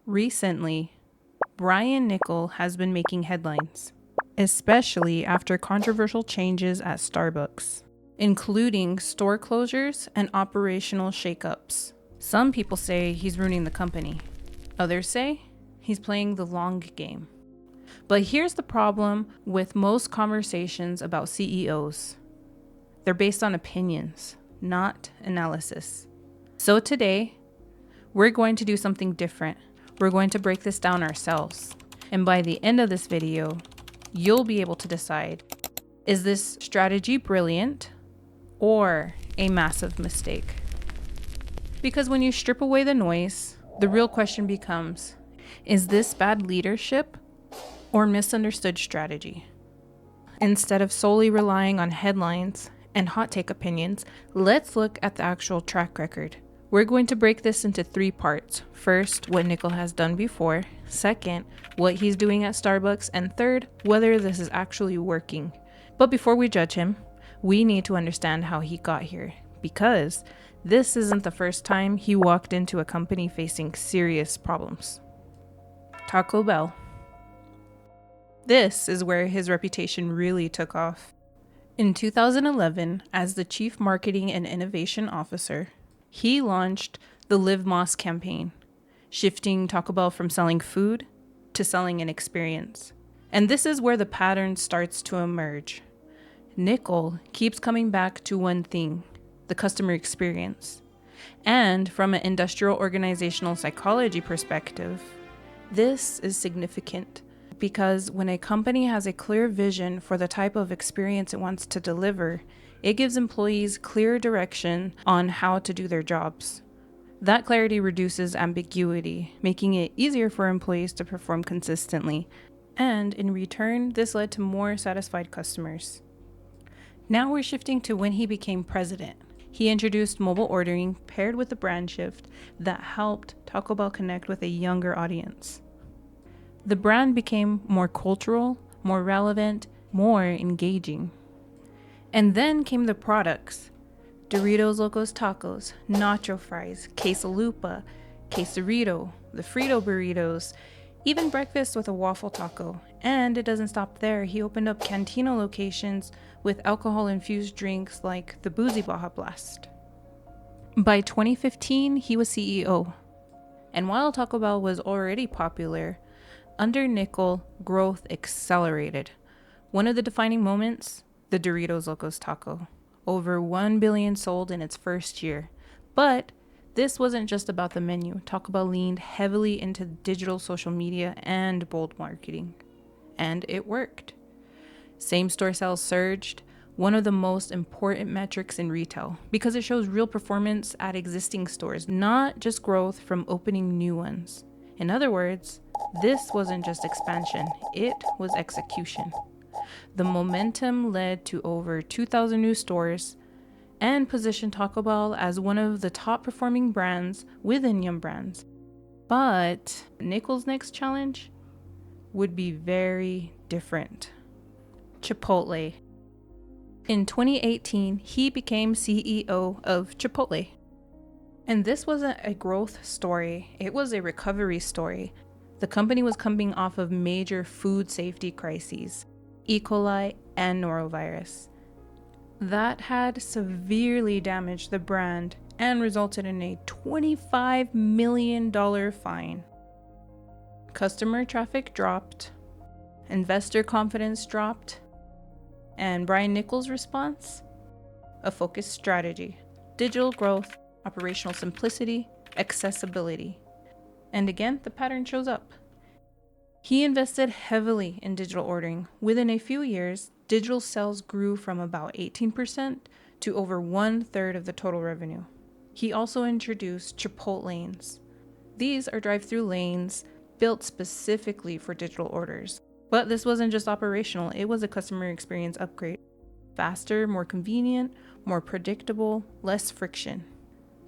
Recently, Brian Niccol has been making headlines, especially after controversial changes at Starbucks, including store closures and operational shakeups. Some people say he's ruining the company. Others say he's playing the long game. But here's the problem with most conversations about CEOs. They're based on opinions, not analysis. So today, we're going to do something different. We're going to break this down ourselves. And by the end of this video, you'll be able to decide, is this strategy brilliant or a massive mistake? Because when you strip away the noise, the real question becomes, is this bad leadership or misunderstood strategy? Instead of solely relying on headlines and hot take opinions, let's look at the actual track record. We're going to break this into 3 parts. First, what Niccol has done before. Second, what he's doing at Starbucks. And third, whether this is actually working. But before we judge him, we need to understand how he got here, because this isn't the first time he walked into a company facing serious problems. Taco Bell. This is where his reputation really took off. In 2011, as the Chief Marketing and Innovation Officer, he launched the Live Más campaign, shifting Taco Bell from selling food to selling an experience. And this is where the pattern starts to emerge. Niccol keeps coming back to one thing, the customer experience. And from an industrial organizational psychology perspective, this is significant because when a company has a clear vision for the type of experience it wants to deliver, it gives employees clear direction on how to do their jobs. That clarity reduces ambiguity, making it easier for employees to perform consistently. And in return, this led to more satisfied customers. Now we're shifting to when he became president. He introduced mobile ordering paired with a brand shift that helped Taco Bell connect with a younger audience. The brand became more cultural, more relevant, more engaging. And then came the products. Doritos Locos Tacos, Nacho Fries, Quesalupa, Quesarito, the Frito Burritos, even breakfast with a waffle taco. And it doesn't stop there. He opened up cantina locations with alcohol-infused drinks like the Boozy Baja Blast. By 2015, he was CEO. And while Taco Bell was already popular, under Niccol, growth accelerated. One of the defining moments, the Doritos Locos Taco. Over 1 billion sold in its first year. But this wasn't just about the menu. Taco Bell leaned heavily into digital social media and bold marketing. And it worked. Same-store sales surged, one of the most important metrics in retail, because it shows real performance at existing stores, not just growth from opening new ones. In other words, this wasn't just expansion, it was execution. The momentum led to over 2,000 new stores and positioned Taco Bell as one of the top performing brands within Yum Brands. But Niccol's next challenge would be very different. Chipotle. In 2018, he became CEO of Chipotle. And this wasn't a growth story, it was a recovery story. The company was coming off of major food safety crises, E. coli and norovirus. That had severely damaged the brand and resulted in a $25 million fine. Customer traffic dropped, investor confidence dropped, and Brian Niccol's response? A focused strategy, digital growth, operational simplicity, accessibility. And again, the pattern shows up. He invested heavily in digital ordering. Within a few years, digital sales grew from about 18% to over 1/3 of the total revenue. He also introduced Chipotlanes. These are drive-through lanes built specifically for digital orders. But this wasn't just operational, it was a customer experience upgrade. Faster, more convenient, more predictable, less friction.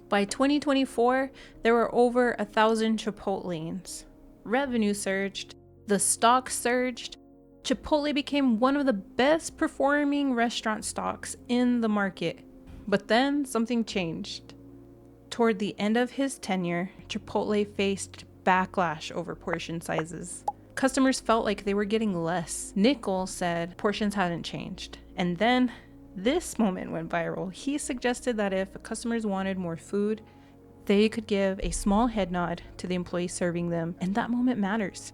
By 2024, there were over 1,000 Chipotlanes. Revenue surged, the stock surged. Chipotle became one of the best performing restaurant stocks in the market. But then something changed. Toward the end of his tenure, Chipotle faced backlash over portion sizes. Customers felt like they were getting less. Niccol said portions hadn't changed. And then this moment went viral. He suggested that if customers wanted more food, they could give a small head nod to the employee serving them. And that moment matters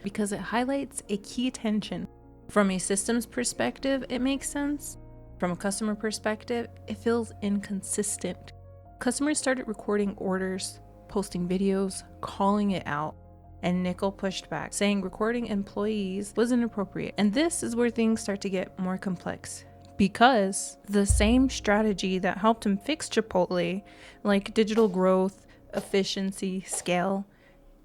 because it highlights a key tension. From a systems perspective, it makes sense. From a customer perspective, it feels inconsistent. Customers started recording orders, posting videos, calling it out, and Niccol pushed back, saying recording employees was inappropriate. And this is where things start to get more complex, because the same strategy that helped him fix Chipotle, like digital growth, efficiency, scale,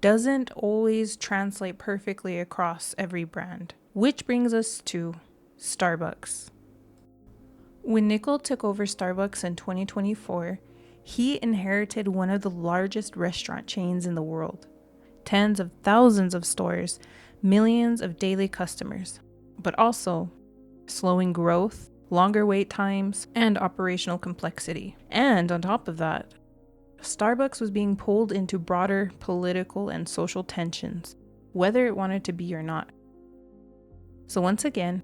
doesn't always translate perfectly across every brand. Which brings us to Starbucks. When Niccol took over Starbucks in 2024, he inherited one of the largest restaurant chains in the world. Tens of thousands of stores, millions of daily customers, but also slowing growth, longer wait times, and operational complexity. And on top of that, Starbucks was being pulled into broader political and social tensions, whether it wanted to be or not. So once again,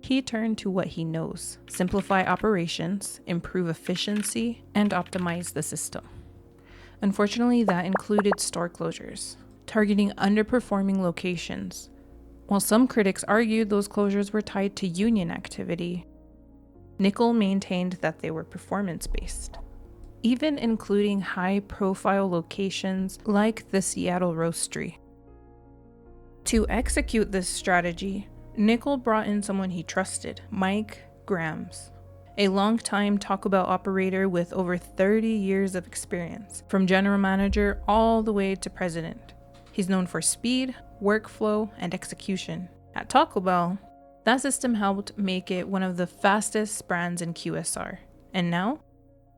he turned to what he knows: simplify operations, improve efficiency, and optimize the system. Unfortunately, that included store closures, targeting underperforming locations. While some critics argued those closures were tied to union activity, Niccol maintained that they were performance-based, even including high-profile locations like the Seattle Roastery. To execute this strategy, Niccol brought in someone he trusted, Mike Grams, a longtime Tacobell operator with over 30 years of experience, from general manager all the way to president. He's known for speed, workflow, and execution. At Tacobell, that system helped make it one of the fastest brands in QSR. And now,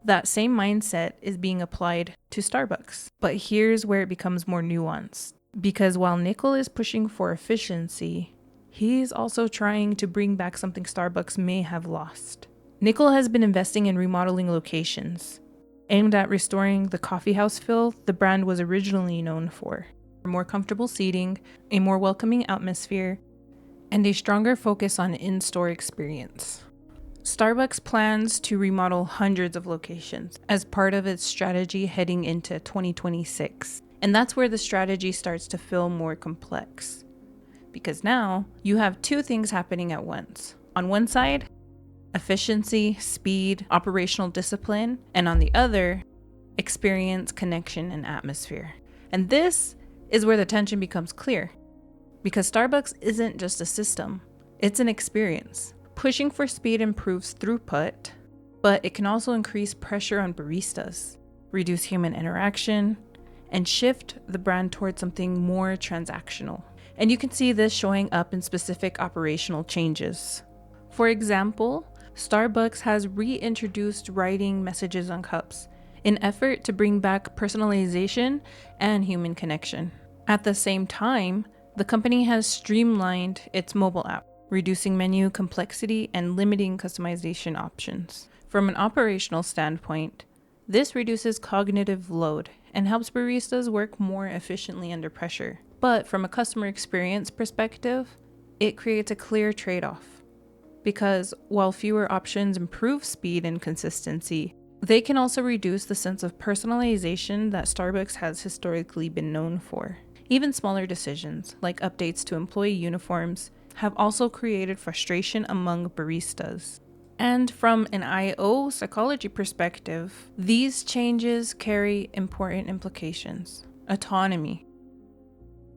that same mindset is being applied to Starbucks. But here's where it becomes more nuanced. Because while Niccol is pushing for efficiency, he's also trying to bring back something Starbucks may have lost. Niccol has been investing in remodeling locations, aimed at restoring the coffeehouse feel the brand was originally known for. More comfortable seating, a more welcoming atmosphere, and a stronger focus on in-store experience. Starbucks plans to remodel hundreds of locations as part of its strategy heading into 2026. And that's where the strategy starts to feel more complex. Because now you have two things happening at once. On one side, efficiency, speed, operational discipline, and on the other, experience, connection, and atmosphere. And this is where the tension becomes clear. Because Starbucks isn't just a system, it's an experience. Pushing for speed improves throughput, but it can also increase pressure on baristas, reduce human interaction, and shift the brand towards something more transactional. And you can see this showing up in specific operational changes. For example, Starbucks has reintroduced writing messages on cups in effort to bring back personalization and human connection. At the same time, the company has streamlined its mobile app, reducing menu complexity and limiting customization options. From an operational standpoint, this reduces cognitive load and helps baristas work more efficiently under pressure. But from a customer experience perspective, it creates a clear trade-off. Because while fewer options improve speed and consistency, they can also reduce the sense of personalization that Starbucks has historically been known for. Even smaller decisions, like updates to employee uniforms, have also created frustration among baristas. And from an I/O psychology perspective, these changes carry important implications. Autonomy.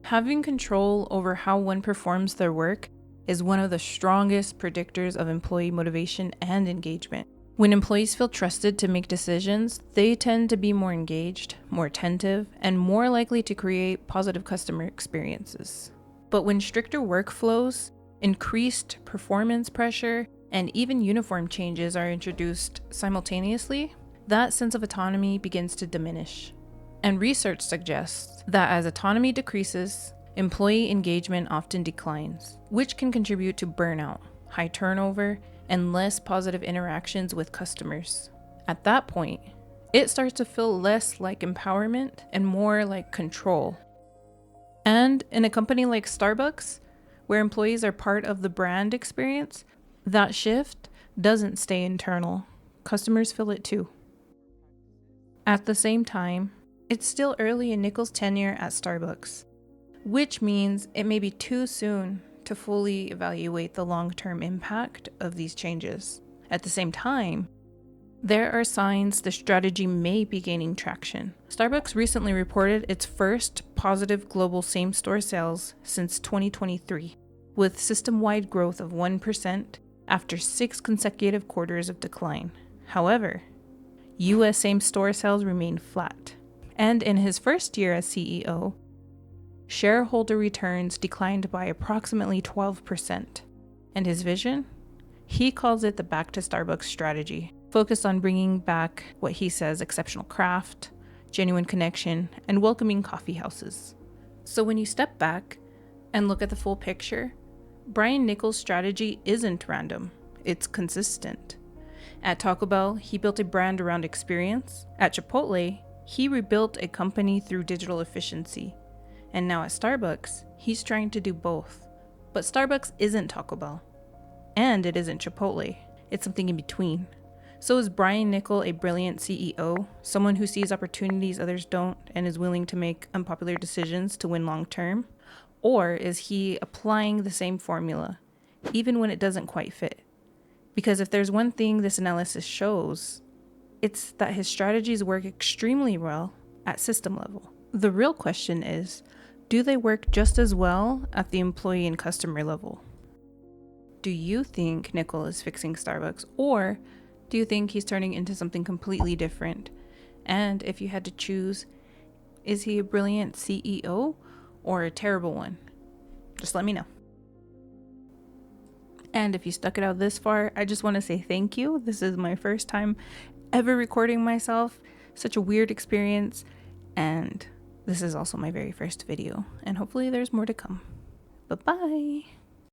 Having control over how one performs their work is one of the strongest predictors of employee motivation and engagement. When employees feel trusted to make decisions, they tend to be more engaged, more attentive, and more likely to create positive customer experiences. But when stricter workflows, increased performance pressure, and even uniform changes are introduced simultaneously, that sense of autonomy begins to diminish. And research suggests that as autonomy decreases, employee engagement often declines, which can contribute to burnout, high turnover, and less positive interactions with customers. At that point, it starts to feel less like empowerment and more like control. And in a company like Starbucks, where employees are part of the brand experience, that shift doesn't stay internal. Customers feel it too. At the same time, it's still early in Niccol's tenure at Starbucks, which means it may be too soon to fully evaluate the long-term impact of these changes. At the same time, there are signs the strategy may be gaining traction. Starbucks recently reported its first positive global same-store sales since 2023, with system-wide growth of 1% after 6 consecutive quarters of decline. However, U.S. same-store sales remain flat. And in his first year as CEO, shareholder returns declined by approximately 12%. And his vision? He calls it the Back to Starbucks strategy, focused on bringing back what he says exceptional craft, genuine connection, and welcoming coffee houses. So when you step back and look at the full picture, Brian Niccol's strategy isn't random, it's consistent. At Tacobell, he built a brand around experience. At Chipotle, he rebuilt a company through digital efficiency. And now at Starbucks, he's trying to do both. But Starbucks isn't Taco Bell. And it isn't Chipotle. It's something in between. So is Brian Niccol a brilliant CEO, someone who sees opportunities others don't and is willing to make unpopular decisions to win long term? Or is he applying the same formula, even when it doesn't quite fit? Because if there's one thing this analysis shows, it's that his strategies work extremely well at system level. The real question is, do they work just as well at the employee and customer level? Do you think Niccol is fixing Starbucks, or do you think he's turning into something completely different? And if you had to choose, is he a brilliant CEO or a terrible one? Just let me know. And if you stuck it out this far, I just want to say thank you. This is my first time ever recording myself. Such a weird experience. And this is also my very first video. And hopefully there's more to come. Bye-bye.